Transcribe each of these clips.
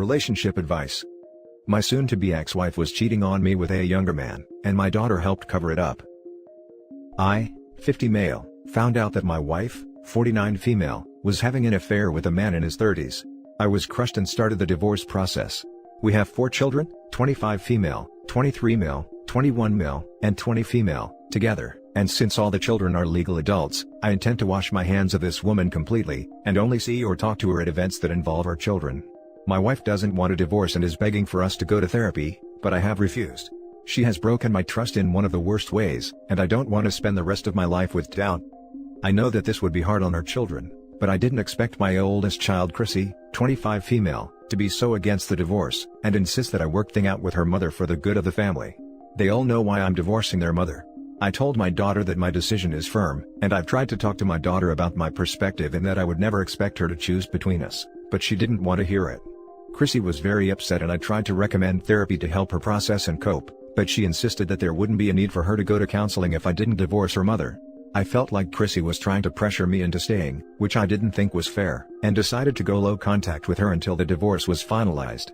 Relationship advice. My soon-to-be ex-wife was cheating on me with a younger man, and my daughter helped cover it up. I, 50 male, found out that my wife, 49 female, was having an affair with a man in his 30s. I was crushed and started the divorce process. We have 4 children, 25 female, 23 male, 21 male, and 20 female, together, and since all the children are legal adults, I intend to wash my hands of this woman completely, and only see or talk to her at events that involve our children. My wife doesn't want a divorce and is begging for us to go to therapy, but I have refused. She has broken my trust in one of the worst ways, and I don't want to spend the rest of my life with doubt. I know that this would be hard on our children, but I didn't expect my oldest child Chrissy, 25 female, to be so against the divorce, and insist that I work things out with her mother for the good of the family. They all know why I'm divorcing their mother. I told my daughter that my decision is firm, and I've tried to talk to my daughter about my perspective and that I would never expect her to choose between us, but she didn't want to hear it. Chrissy was very upset and I tried to recommend therapy to help her process and cope, but she insisted that there wouldn't be a need for her to go to counseling if I didn't divorce her mother. I felt like Chrissy was trying to pressure me into staying, which I didn't think was fair, and decided to go low contact with her until the divorce was finalized.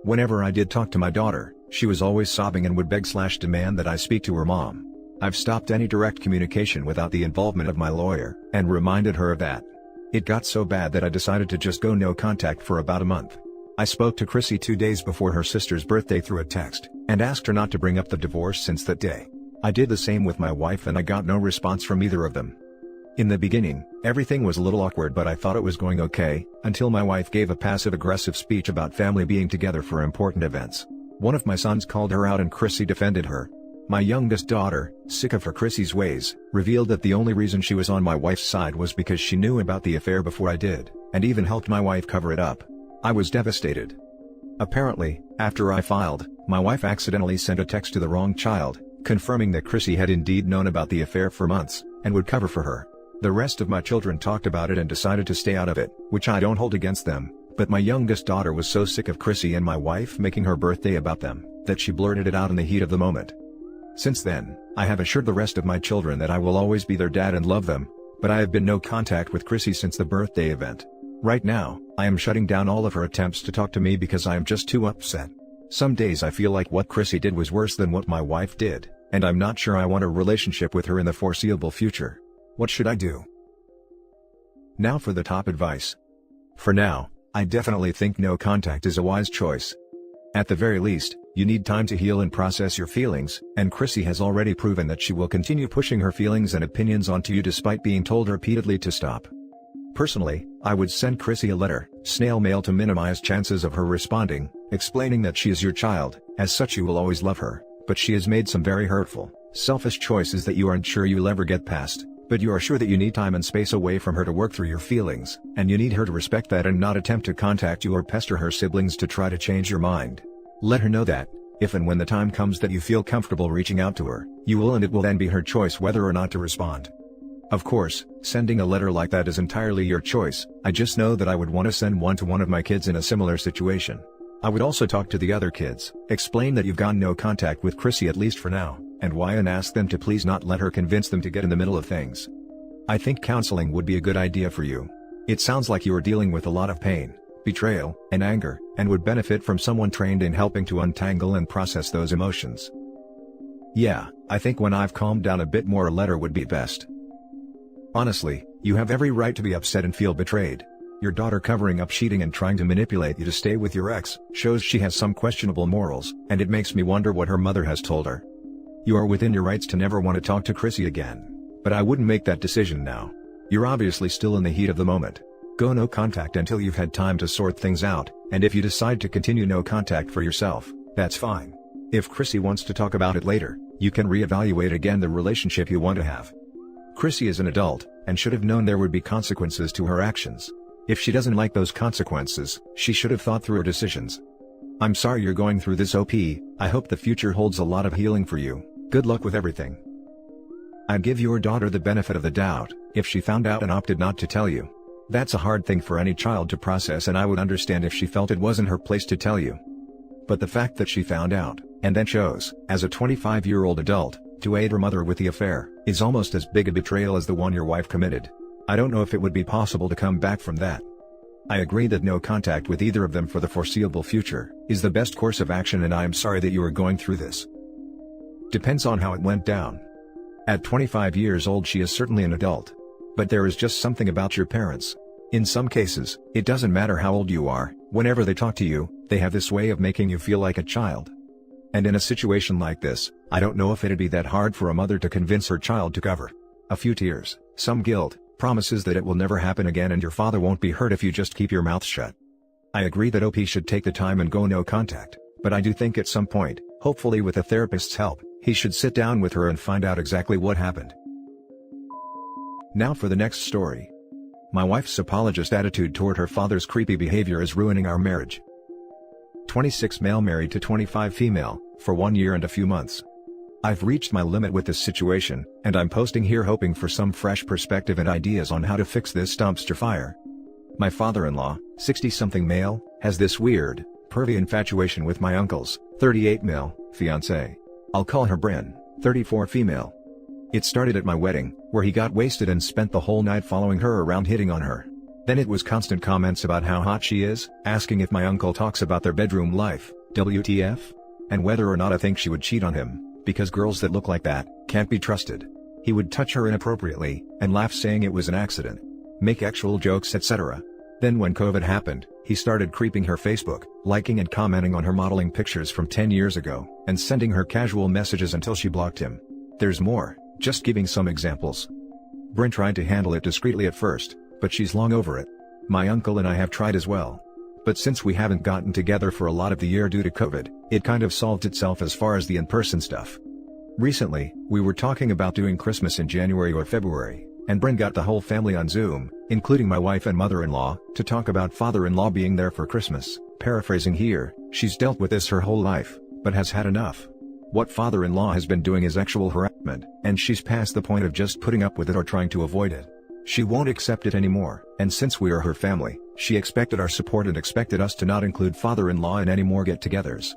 Whenever I did talk to my daughter, she was always sobbing and would beg/demand that I speak to her mom. I've stopped any direct communication without the involvement of my lawyer, and reminded her of that. It got so bad that I decided to just go no contact for about a month. I spoke to Chrissy 2 days before her sister's birthday through a text, and asked her not to bring up the divorce since that day. I did the same with my wife and I got no response from either of them. In the beginning, everything was a little awkward but I thought it was going okay, until my wife gave a passive-aggressive speech about family being together for important events. One of my sons called her out and Chrissy defended her. My youngest daughter, sick of her Chrissy's ways, revealed that the only reason she was on my wife's side was because she knew about the affair before I did, and even helped my wife cover it up. I was devastated. Apparently, after I filed, my wife accidentally sent a text to the wrong child, confirming that Chrissy had indeed known about the affair for months, and would cover for her. The rest of my children talked about it and decided to stay out of it, which I don't hold against them, but my youngest daughter was so sick of Chrissy and my wife making her birthday about them, that she blurted it out in the heat of the moment. Since then, I have assured the rest of my children that I will always be their dad and love them, but I have been no contact with Chrissy since the birthday event. Right now, I am shutting down all of her attempts to talk to me because I am just too upset. Some days I feel like what Chrissy did was worse than what my wife did, and I'm not sure I want a relationship with her in the foreseeable future. What should I do? Now for the top advice. For now, I definitely think no contact is a wise choice. At the very least, you need time to heal and process your feelings, and Chrissy has already proven that she will continue pushing her feelings and opinions onto you despite being told repeatedly to stop. Personally, I would send Chrissy a letter, snail mail, to minimize chances of her responding, explaining that she is your child, as such you will always love her, but she has made some very hurtful, selfish choices that you aren't sure you'll ever get past, but you are sure that you need time and space away from her to work through your feelings, and you need her to respect that and not attempt to contact you or pester her siblings to try to change your mind. Let her know that, if and when the time comes that you feel comfortable reaching out to her, you will, and it will then be her choice whether or not to respond. Of course, sending a letter like that is entirely your choice. I just know that I would want to send one to one of my kids in a similar situation. I would also talk to the other kids, explain that you've gone no contact with Chrissy at least for now, and why, and ask them to please not let her convince them to get in the middle of things. I think counseling would be a good idea for you. It sounds like you are dealing with a lot of pain, betrayal, and anger, and would benefit from someone trained in helping to untangle and process those emotions. Yeah, I think when I've calmed down a bit more, a letter would be best. Honestly, you have every right to be upset and feel betrayed. Your daughter covering up cheating and trying to manipulate you to stay with your ex shows she has some questionable morals, and it makes me wonder what her mother has told her. You are within your rights to never want to talk to Chrissy again, but I wouldn't make that decision now. You're obviously still in the heat of the moment. Go no contact until you've had time to sort things out, and if you decide to continue no contact for yourself, that's fine. If Chrissy wants to talk about it later, you can reevaluate again the relationship you want to have. Chrissy is an adult, and should have known there would be consequences to her actions. If she doesn't like those consequences, she should have thought through her decisions. I'm sorry you're going through this, OP. I hope the future holds a lot of healing for you. Good luck with everything. I'd give your daughter the benefit of the doubt, if she found out and opted not to tell you. That's a hard thing for any child to process, and I would understand if she felt it wasn't her place to tell you. But the fact that she found out, and then chose, as a 25-year-old adult, to aid her mother with the affair, is almost as big a betrayal as the one your wife committed. I don't know if it would be possible to come back from that. I agree that no contact with either of them for the foreseeable future is the best course of action, and I am sorry that you are going through this. Depends on how it went down. At 25 years old she is certainly an adult. But there is just something about your parents. In some cases, it doesn't matter how old you are, whenever they talk to you, they have this way of making you feel like a child. And in a situation like this, I don't know if it'd be that hard for a mother to convince her child to cover. A few tears, some guilt, promises that it will never happen again and your father won't be hurt if you just keep your mouth shut. I agree that OP should take the time and go no contact, but I do think at some point, hopefully with a therapist's help, he should sit down with her and find out exactly what happened. Now for the next story. My wife's apologist attitude toward her father's creepy behavior is ruining our marriage. 26 male married to 25 female, for 1 year and a few months. I've reached my limit with this situation, and I'm posting here hoping for some fresh perspective and ideas on how to fix this dumpster fire. My father-in-law, 60-something male, has this weird, pervy infatuation with my uncle's, 38 male, fiancée. I'll call her Bryn, 34 female. It started at my wedding, where he got wasted and spent the whole night following her around hitting on her. Then it was constant comments about how hot she is, asking if my uncle talks about their bedroom life, WTF? And whether or not I think she would cheat on him, because girls that look like that can't be trusted. He would touch her inappropriately, and laugh saying it was an accident. Make actual jokes etc. Then when COVID happened, he started creeping her Facebook, liking and commenting on her modeling pictures from 10 years ago, and sending her casual messages until she blocked him. There's more, just giving some examples. Bryn tried to handle it discreetly at first, but she's long over it. My uncle and I have tried as well. But since we haven't gotten together for a lot of the year due to COVID, it kind of solved itself as far as the in-person stuff. Recently, we were talking about doing Christmas in January or February, and Bryn got the whole family on Zoom, including my wife and mother-in-law, to talk about father-in-law being there for Christmas. Paraphrasing here, she's dealt with this her whole life, but has had enough. What father-in-law has been doing is actual harassment, and she's past the point of just putting up with it or trying to avoid it. She won't accept it anymore, and since we are her family, she expected our support and expected us to not include father-in-law in any more get-togethers.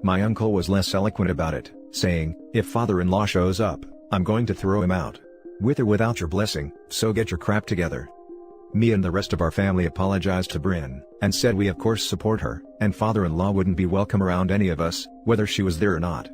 My uncle was less eloquent about it, saying, if father-in-law shows up, I'm going to throw him out. With or without your blessing, so get your crap together. Me and the rest of our family apologized to Bryn, and said we of course support her, and father-in-law wouldn't be welcome around any of us, whether she was there or not.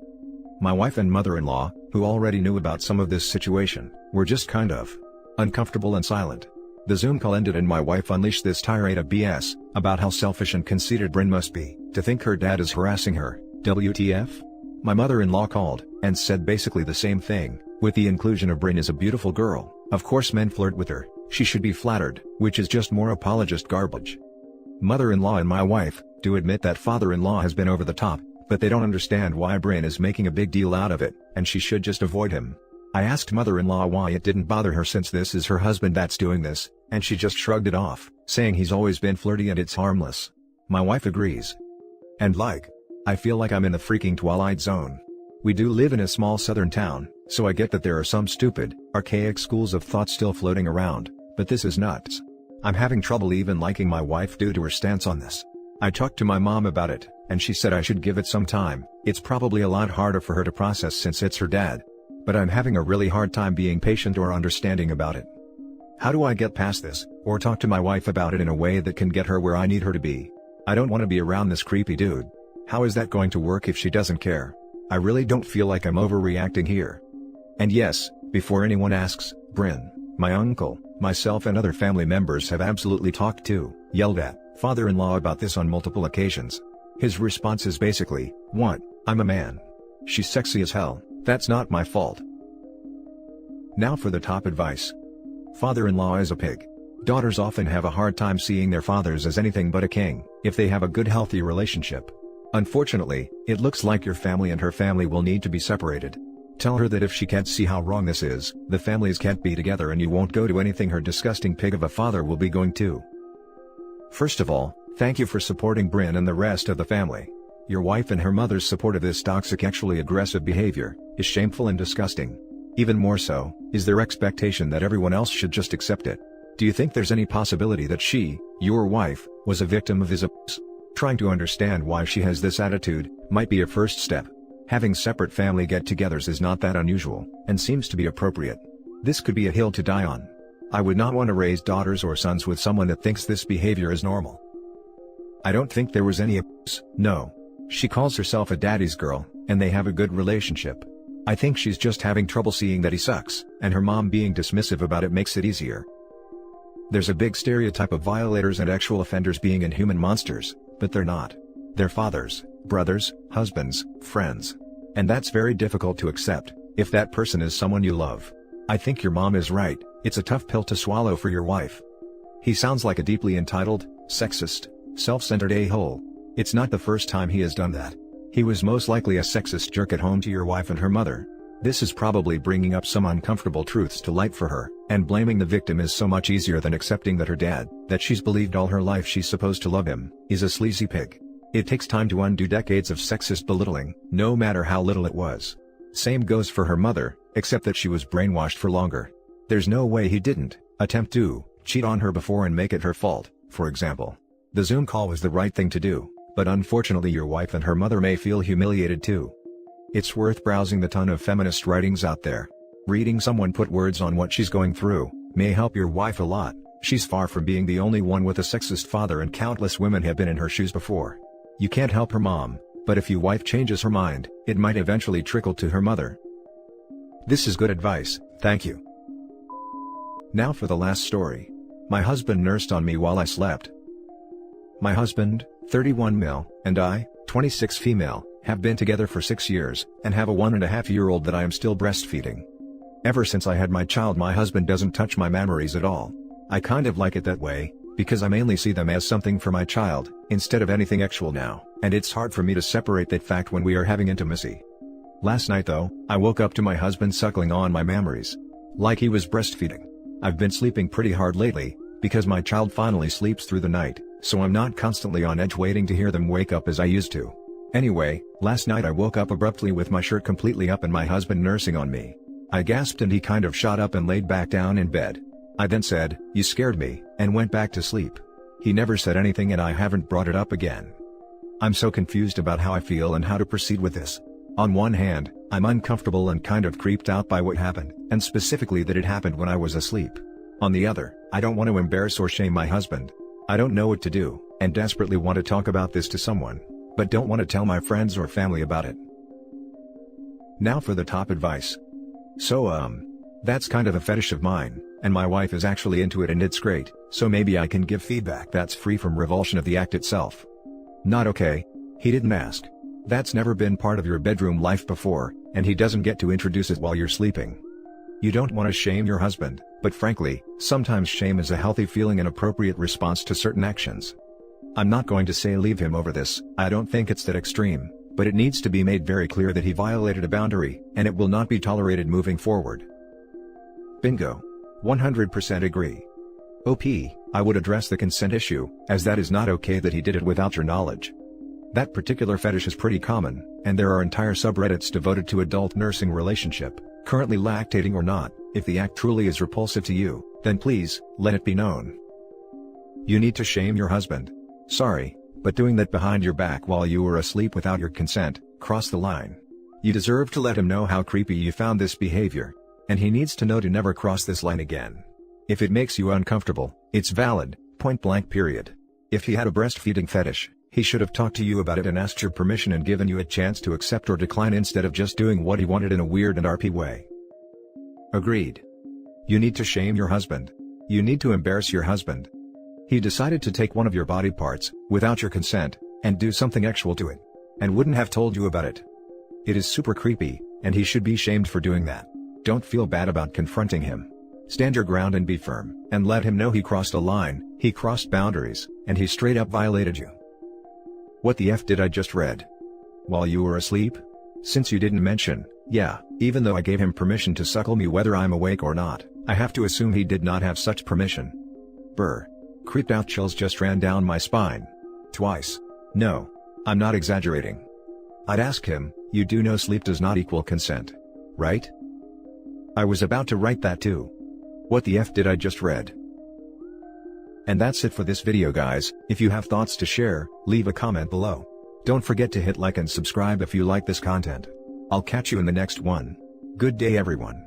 My wife and mother-in-law, who already knew about some of this situation, were just kind of uncomfortable and silent. The Zoom call ended and my wife unleashed this tirade of BS, about how selfish and conceited Bryn must be, to think her dad is harassing her, WTF? My mother-in-law called, and said basically the same thing, with the inclusion of Bryn is a beautiful girl, of course men flirt with her, she should be flattered, which is just more apologist garbage. Mother-in-law and my wife do admit that father-in-law has been over the top, but they don't understand why Bryn is making a big deal out of it, and she should just avoid him. I asked mother-in-law why it didn't bother her since this is her husband that's doing this, and she just shrugged it off, saying he's always been flirty and it's harmless. My wife agrees. And I feel like I'm in the freaking Twilight Zone. We do live in a small southern town, so I get that there are some stupid, archaic schools of thought still floating around, but this is nuts. I'm having trouble even liking my wife due to her stance on this. I talked to my mom about it, and she said I should give it some time. It's probably a lot harder for her to process since it's her dad. But I'm having a really hard time being patient or understanding about it. How do I get past this, or talk to my wife about it in a way that can get her where I need her to be? I don't want to be around this creepy dude. How is that going to work if she doesn't care? I really don't feel like I'm overreacting here. And yes, before anyone asks, Bryn, my uncle, myself and other family members have absolutely talked to, yelled at, father-in-law about this on multiple occasions. His response is basically, what, I'm a man. She's sexy as hell, that's not my fault. Now for the top advice. Father-in-law is a pig. Daughters often have a hard time seeing their fathers as anything but a king, if they have a good healthy relationship. Unfortunately, it looks like your family and her family will need to be separated. Tell her that if she can't see how wrong this is, the families can't be together and you won't go to anything her disgusting pig of a father will be going to. First of all, thank you for supporting Bryn and the rest of the family. Your wife and her mother's support of this toxic actually aggressive behavior is shameful and disgusting. Even more so, is their expectation that everyone else should just accept it. Do you think there's any possibility that she, your wife, was a victim of his abuse? Trying to understand why she has this attitude might be a first step. Having separate family get-togethers is not that unusual, and seems to be appropriate. This could be a hill to die on. I would not want to raise daughters or sons with someone that thinks this behavior is normal. I don't think there was any abuse, no. She calls herself a daddy's girl, and they have a good relationship. I think she's just having trouble seeing that he sucks, and her mom being dismissive about it makes it easier. There's a big stereotype of violators and actual offenders being inhuman monsters, but they're not. They're fathers, brothers, husbands, friends. And that's very difficult to accept, if that person is someone you love. I think your mom is right, it's a tough pill to swallow for your wife. He sounds like a deeply entitled, sexist, self-centered a-hole. It's not the first time he has done that. He was most likely a sexist jerk at home to your wife and her mother. This is probably bringing up some uncomfortable truths to light for her, and blaming the victim is so much easier than accepting that her dad, that she's believed all her life she's supposed to love him, is a sleazy pig. It takes time to undo decades of sexist belittling, no matter how little it was. Same goes for her mother, except that she was brainwashed for longer. There's no way he didn't attempt to cheat on her before and make it her fault, for example. The Zoom call was the right thing to do, but unfortunately your wife and her mother may feel humiliated too. It's worth browsing the ton of feminist writings out there. Reading someone put words on what she's going through may help your wife a lot. She's far from being the only one with a sexist father, and countless women have been in her shoes before. You can't help her mom, but if your wife changes her mind, it might eventually trickle to her mother. This is good advice, thank you. Now for the last story. My husband nursed on me while I slept. My husband, 31 male, and I, 26 female, have been together for 6 years, and have a 1.5-year-old that I am still breastfeeding. Ever since I had my child, my husband doesn't touch my mammaries at all. I kind of like it that way, because I mainly see them as something for my child, instead of anything actual now, and it's hard for me to separate that fact when we are having intimacy. Last night though, I woke up to my husband suckling on my mammaries. Like he was breastfeeding. I've been sleeping pretty hard lately, because my child finally sleeps through the night, so I'm not constantly on edge waiting to hear them wake up as I used to. Anyway, last night I woke up abruptly with my shirt completely up and my husband nursing on me. I gasped and he kind of shot up and laid back down in bed. I then said, "You scared me," and went back to sleep. He never said anything and I haven't brought it up again. I'm so confused about how I feel and how to proceed with this. On one hand, I'm uncomfortable and kind of creeped out by what happened, and specifically that it happened when I was asleep. On the other, I don't want to embarrass or shame my husband. I don't know what to do, and desperately want to talk about this to someone, but don't want to tell my friends or family about it. Now for the top advice. So that's kind of a fetish of mine, and my wife is actually into it and it's great, so maybe I can give feedback that's free from revulsion of the act itself. Not okay. He didn't ask. That's never been part of your bedroom life before, and he doesn't get to introduce it while you're sleeping. You don't want to shame your husband, but frankly, sometimes shame is a healthy feeling and appropriate response to certain actions. I'm not going to say leave him over this, I don't think it's that extreme, but it needs to be made very clear that he violated a boundary, and it will not be tolerated moving forward. Bingo. 100% agree. OP, I would address the consent issue, as that is not okay that he did it without your knowledge. That particular fetish is pretty common, and there are entire subreddits devoted to adult nursing relationship, currently lactating or not. If the act truly is repulsive to you, then please, let it be known. You need to shame your husband. Sorry, but doing that behind your back while you were asleep without your consent, crossed the line. You deserve to let him know how creepy you found this behavior. And he needs to know to never cross this line again. If it makes you uncomfortable, it's valid, point blank period. If he had a breastfeeding fetish, he should have talked to you about it and asked your permission and given you a chance to accept or decline instead of just doing what he wanted in a weird and RP way. Agreed. You need to shame your husband. You need to embarrass your husband. He decided to take one of your body parts, without your consent, and do something actual to it. And wouldn't have told you about it. It is super creepy, and he should be shamed for doing that. Don't feel bad about confronting him. Stand your ground and be firm, and let him know he crossed a line, he crossed boundaries, and he straight up violated you. What the F did I just read? While you were asleep? Since you didn't mention, yeah, even though I gave him permission to suckle me whether I'm awake or not, I have to assume he did not have such permission. Brr. Creeped out chills just ran down my spine. Twice. No. I'm not exaggerating. I'd ask him, you do know sleep does not equal consent. Right? I was about to write that too. What the F did I just read? And that's it for this video guys. If you have thoughts to share, leave a comment below. Don't forget to hit like and subscribe if you like this content. I'll catch you in the next one. Good day everyone.